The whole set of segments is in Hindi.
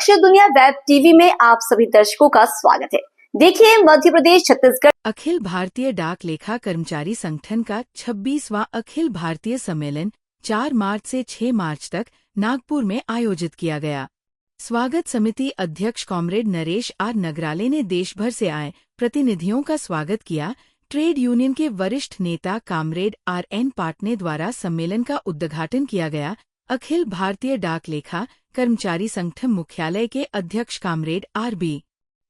अक्षर दुनिया वेब टीवी में आप सभी दर्शकों का स्वागत है। देखिए मध्य प्रदेश छत्तीसगढ़ अखिल भारतीय डाक लेखा कर्मचारी संगठन का 26वां अखिल भारतीय सम्मेलन 4 मार्च से 6 मार्च तक नागपुर में आयोजित किया गया। स्वागत समिति अध्यक्ष कॉमरेड नरेश आर नगराले ने देश भर से आए प्रतिनिधियों का स्वागत किया। ट्रेड यूनियन के वरिष्ठ नेता कॉमरेड RN पाटने द्वारा सम्मेलन का उद्घाटन किया गया। अखिल भारतीय डाक लेखा कर्मचारी संगठन मुख्यालय के अध्यक्ष कॉमरेड RB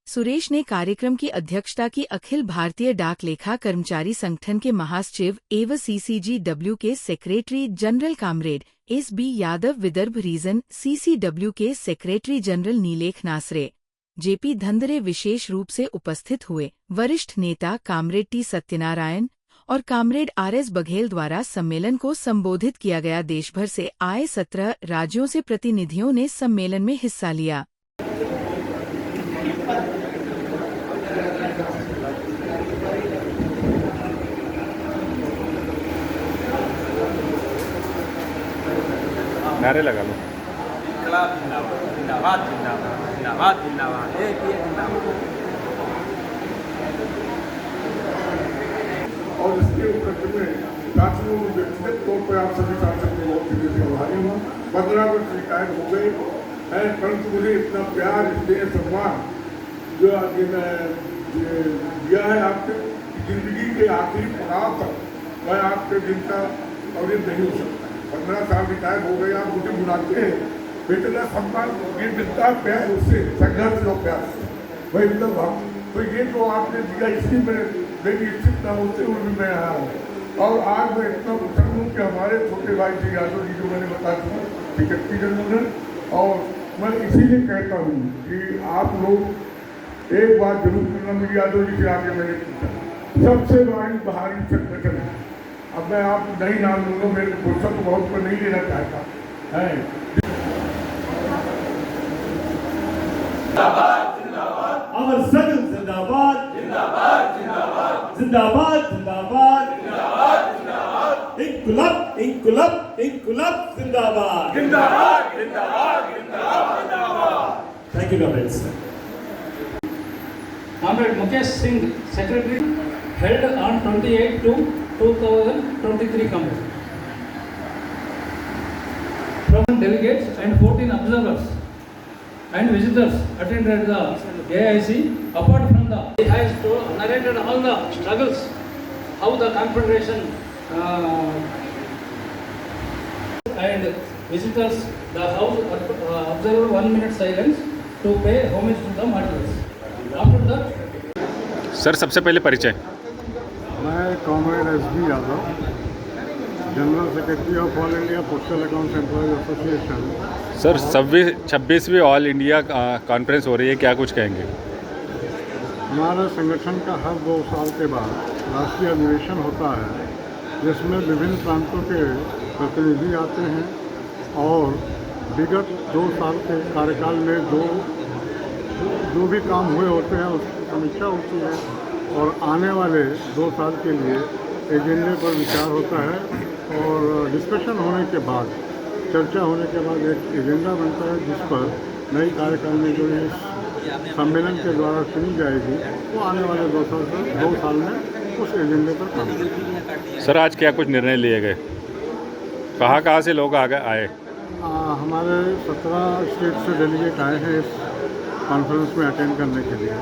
सुरेश ने कार्यक्रम की अध्यक्षता की। अखिल भारतीय डाक लेखा कर्मचारी संगठन के महासचिव एवं CCGW के secretary general comrade SB Yadav, Vidarbha region CCW के secretary general Nilekh Nasare, JP Dhandhare विशेष रूप से उपस्थित हुए। वरिष्ठ नेता कॉमरेड T सत्यनारायण और कॉमरेड RS बघेल द्वारा सम्मेलन को संबोधित किया गया। देश भर से आए 17 राज्यों से प्रतिनिधियों ने सम्मेलन में हिस्सा लिया। नारे लगा लो। जिंदाबाद जिंदाबाद जिंदाबाद जिंदाबाद जिंदाबाद। और इसके उपलक्ष्य में साथियों में व्यक्तिगत तौर पर आप सभी साथियों को बहुत दिल से आभारी हूँ। 15 वर्ष रिटायर हो गए हैं, परंतु मुझे इतना प्यार, स्नेह, सम्मान जो दिया है आपके जिंदगी के आखिरी पड़ाव तक मैं आपके दिन का अवरित नहीं हो सकता। 15 साल रिटायर हो गए, आप मुझे बुलाते हैं, बेटा सम्मान ये मिलता है प्यार उससे, संघर्ष और प्यार से वही मतलब हम। तो ये जो आपने दिया इसलिए मेरी इच्छित न होते हुए भी मैं आया हूँ। और आज मैं इतना प्रसन्न हूँ कि हमारे छोटे भाई जी यादव जी, जो मैंने बता दिया, सेक्रेटरी जनरल है, और मैं इसीलिए कहता हूँ कि आप लोग एक बात जरूर करना। मेरी यादव जी से आगे मैंने पूछा, सबसे भारी संगठन है। अब मैं आप नहीं नाम लूँगा, मेरे फुर्सत बहुत पर नहीं लेना चाहता है। अमर सदन जिंदाबाद जिंदाबाद जिंदाबाद जिंदाबाद जिंदाबाद जिंदाबाद। इंकुलाब इंकुलाब इंकुलाब जिंदाबाद जिंदाबाद जिंदाबाद जिंदाबाद। Thank you comrades. Comrade Mukesh Singh, Secretary, held on 28 to 2023 comrade. From delegates and 14 observers and visitors attended the AIC. Apart from the, he has narrated all the struggles, how the Confederation and visitors, the house observed 1 minute silence to pay homage to the martyrs. After that, sir सबसे पहले परिचय। मैं comrade SB Yadav, general secretary of all India postal accounts employees association. Sir 26वीं ऑल इंडिया कॉन्फ्रेंस हो रही है, क्या कुछ कहेंगे? हमारे संगठन का हर 2 साल के बाद राष्ट्रीय अधिवेशन होता है, जिसमें विभिन्न प्रांतों के प्रतिनिधि आते हैं और विगत 2 साल के कार्यकाल में जो भी काम हुए होते हैं उसकी समीक्षा होती है, और आने वाले 2 साल के लिए एजेंडे पर विचार होता है, और डिस्कशन होने के बाद, चर्चा होने के बाद एक एजेंडा बनता है, जिस पर नई कार्यकारिणी जो इस सम्मेलन के द्वारा चुनी जाएगी, वो आने वाले 2 साल में उस एजेंडे पर काम करेगी। सर आज क्या कुछ निर्णय लिए गए? कहाँ से लोग आए? हमारे 17 स्टेट से डेलीगेट आए हैं इस कॉन्फ्रेंस में अटेंड करने के लिए,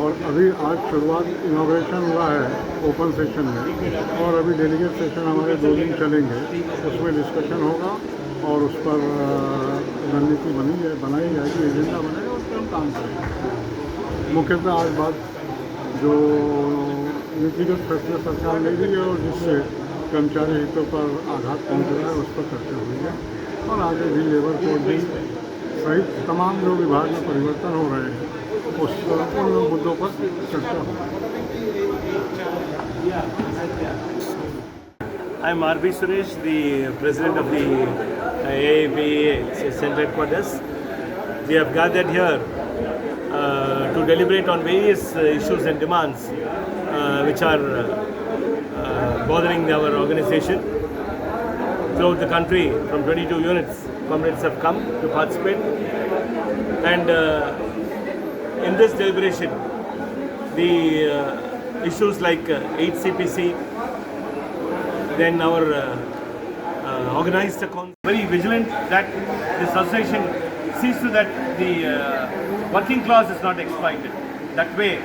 और अभी आज शुरुआत इनॉग्रेशन हुआ है ओपन सेशन में, और अभी डेलीगेट सेशन हमारे 2 दिन चलेंगे, उसमें डिस्कशन होगा और उस पर रणनीति बनाई जाएगी, एजेंडा बनेगा, उस पर हम काम करेंगे। मुख्यतः आज बात जो नीतिगत फैसले सरकार ले रही है और जिससे कर्मचारी हितों पर आघात पहुँच रहा है, उस पर चर्चा हुई है, और आगे भी लेबर कोड भी सहित तमाम जो विभाग में परिवर्तन हो रहे हैं उन मुद्दों पर चर्चा हो। I am RB Suresh, the president of the AAPA Central Headquarters. We have gathered here to deliberate on various issues and demands which are bothering our organization. Throughout the country, from 22 units, comrades have come to participate. And in this deliberation, the issues like 8CPC, then our organized accounts, very vigilant that this association sees to that the working class is not exploited. That way,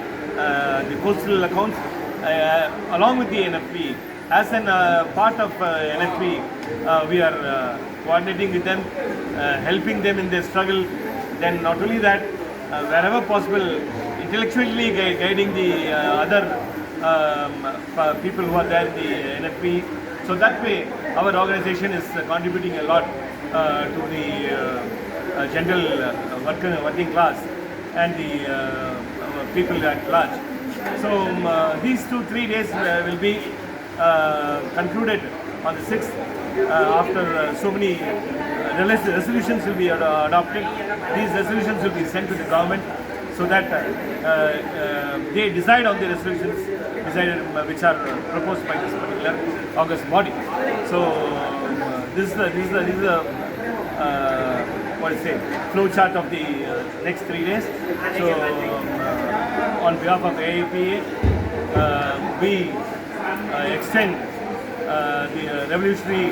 the postal accounts, along with the NFP, as an part of NFP, we are coordinating with them, helping them in their struggle. Then not only that, wherever possible, intellectually guiding the other people who are there in the NFP. So that way, our organization is contributing a lot to the general working class and the people at large. So these 2-3 days will be concluded on the 6th after so many resolutions will be adopted. These resolutions will be sent to the government so that they decide on the resolutions which are proposed by this particular August body. So this is the what is it, flow chart of the next 3 days. So on behalf of AIPA, we extend the revolutionary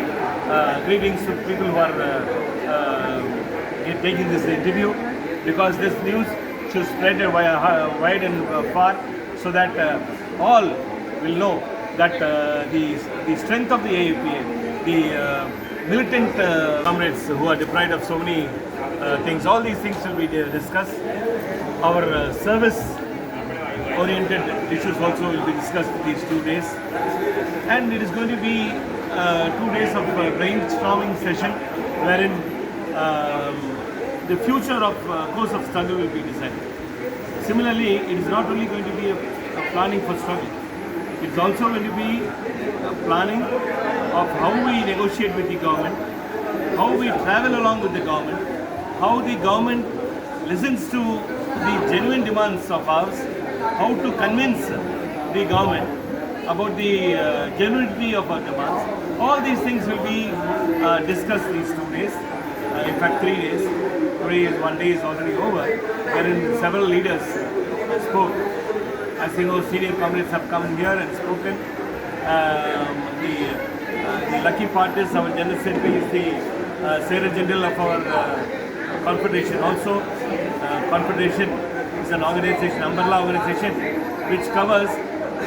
greetings to people who are taking this interview, because this news should spread wide and far, so that all will know that the strength of the AIPA, the militant comrades who are deprived of so many things, all these things will be discussed. Our service-oriented issues also will be discussed these 2 days. And it is going to be 2 days of brainstorming session, wherein the future of course of struggle will be decided. Similarly, it is not only going to be a planning for struggle, it is also going to be a planning of how we negotiate with the government, how we travel along with the government, how the government listens to the genuine demands of ours, how to convince the government about the genuinity of our demands. All these things will be discussed these 2 days, in fact 3 days. Today is 1 day is already over, wherein several leaders spoke. As you know, senior comrades have come here and spoken. The lucky part is our General Secretary is the Secretary General of our Confederation also. Confederation is an organization, umbrella organization, which covers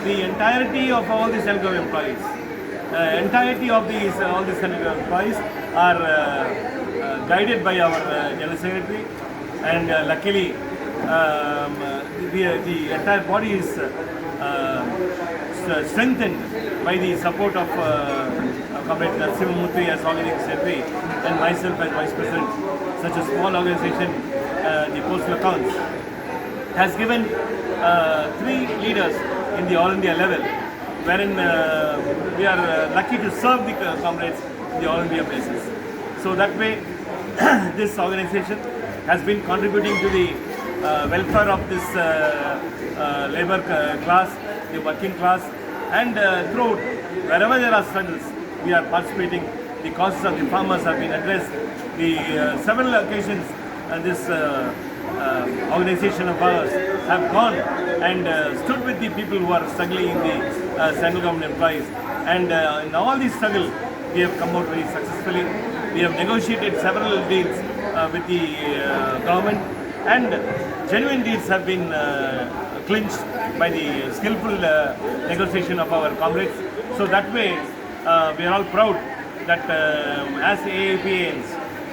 the entirety of all the central government employees. Entirety of all the central government employees are guided by our General Secretary, and luckily the entire body is strengthened by the support of Comrade Narasimhamurthy as Organizing Secretary and myself as Vice President. Such a small organization, the Postal Accounts, has given 3 leaders in the All India level, wherein we are lucky to serve the comrades in the All India basis. So that way, this organization has been contributing to the welfare of this labor class, the working class, and throughout, wherever there are struggles, we are participating. The causes of the farmers have been addressed. The several occasions, this organization of ours have gone and stood with the people who are struggling in the central government employees. And in all these struggle, we have come out very successfully. We have negotiated several deals with the government, and genuine deals have been clinched by the skillful negotiation of our comrades. So that way, we are all proud that as AAPANs,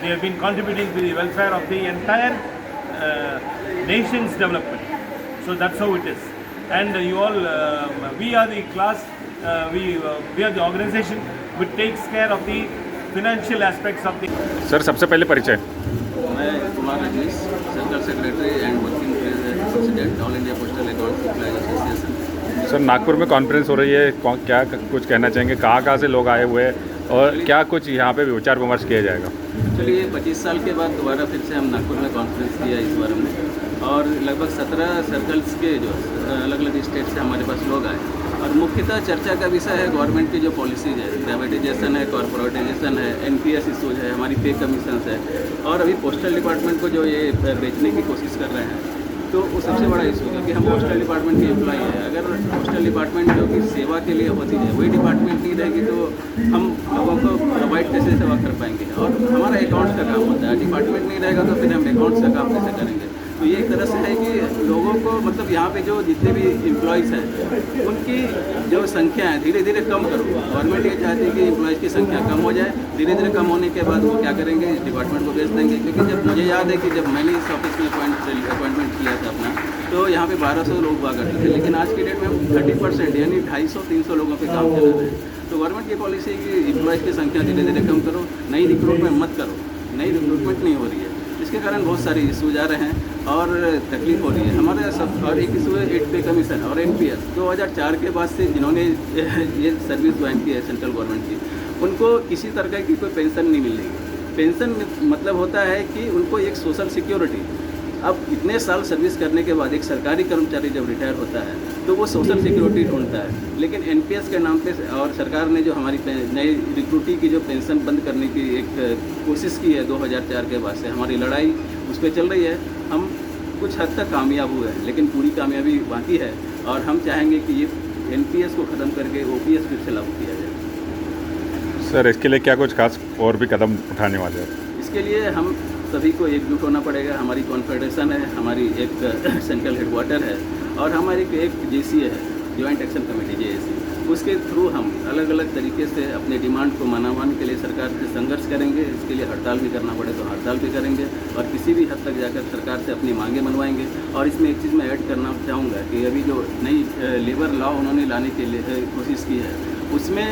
they have been contributing to the welfare of the entire nation's development. So that's how it is. And you all, we are the class, we are the organization which takes care of the financial aspects of the. Sir सबसे पहले परिचय. मैं Kumar Rajnish, central secretary and working president all India postal account suppliers association. Sir Nagpur में कॉन्फ्रेंस हो रही है, क्या कुछ कहना चाहेंगे, कहाँ से लोग आए हुए हैं और क्या कुछ यहाँ पे विचार विमर्श किया जाएगा? चलिए 25 साल के बाद दोबारा फिर से हम नागपुर में कॉन्फ्रेंस किया इस बार में, और लगभग 17 सर्कल्स के जो अलग अलग स्टेट से हमारे पास लोग आए, और मुख्यतः चर्चा का विषय है गवर्नमेंट की जो पॉलिसीज है, प्राइवेटाइजेशन है, कॉर्पोरेटाइजेशन है, एनपीएस इशूज है, हमारी पे कमीशंस है, और अभी पोस्टल डिपार्टमेंट को जो ये बेचने की कोशिश कर रहे हैं, तो वो सबसे बड़ा इशू है। क्योंकि हम पोस्टल डिपार्टमेंट के एम्प्लॉई हैं, अगर पोस्टल डिपार्टमेंट जो कि सेवा के लिए होती है वही डिपार्टमेंट नहीं रहेगी तो हम लोगों को प्रोवाइड कैसे सेवा कर पाएंगे। और हमारा अकाउंट्स का काम होता है, डिपार्टमेंट नहीं रहेगा तो फिर हम अकाउंट्स का काम कैसे करेंगे। तो ये एक तरह से है कि लोगों को मतलब यहाँ पे जो जितने भी एम्प्लॉयज़ हैं उनकी जो संख्या है धीरे धीरे कम करो। गवर्नमेंट ये चाहती है कि एम्प्लॉयज़ की संख्या कम हो जाए, धीरे धीरे कम होने के बाद वो क्या करेंगे, इस डिपार्टमेंट को बेच देंगे। क्योंकि जब मुझे याद है कि जब मैंने इस ऑफिस में अपॉइंटमेंट किया था अपना, तो यहाँ पे 1200 लोग हुआ करते थे, लेकिन आज की डेट में हम 30% यानी 250-300 लोगों पे काम चला रहे हैं। तो गवर्नमेंट की पॉलिसी है कि एम्प्लॉयज़ की संख्या धीरे धीरे कम करो, नई रिक्रूटमेंट मत करो, नई रिक्रूटमेंट नहीं हो रही है, इसके कारण बहुत सारे इशूज आ रहे हैं और तकलीफ हो रही है हमारे सब। और एक इशू है 8 पे कमीशन और एनपीएस। 2004 के बाद से जिन्होंने ये सर्विस ज्वाइन की है सेंट्रल गवर्नमेंट की, उनको किसी तरह की कोई पेंशन नहीं मिल रही। पेंशन मतलब होता है कि उनको एक सोशल सिक्योरिटी, अब इतने साल सर्विस करने के बाद एक सरकारी कर्मचारी जब रिटायर होता है तो वो सोशल सिक्योरिटी ढूंढता है, लेकिन एनपीएस के नाम पे और सरकार ने जो हमारी नई रिक्रूटी की जो पेंशन बंद करने की एक कोशिश की है 2004 के बाद से, हमारी लड़ाई उस पर चल रही है। हम कुछ हद तक कामयाब हुए हैं, लेकिन पूरी कामयाबी बाकी है और हम चाहेंगे कि ये एनपीएस को ख़त्म करके ओपीएस फिर से लागू किया जाए। सर इसके लिए क्या कुछ खास और भी कदम उठाने वाले हैं? इसके लिए हम सभी को एकजुट होना पड़ेगा। हमारी कॉन्फेडरेशन है, हमारी एक सेंट्रल हेडक्वार्टर है और हमारी एक जेसी है, जॉइंट एक्शन कमेटी जेएसी, उसके थ्रू हम अलग अलग तरीके से अपने डिमांड को मनाने के लिए सरकार से संघर्ष करेंगे। इसके लिए हड़ताल भी करना पड़े तो हड़ताल भी करेंगे और किसी भी हद तक जाकर सरकार से अपनी मांगें मनवाएंगे। और इसमें एक चीज़ मैं ऐड करना चाहूँगा कि अभी जो नई लेबर लॉ उन्होंने लाने के लिए कोशिश की है उसमें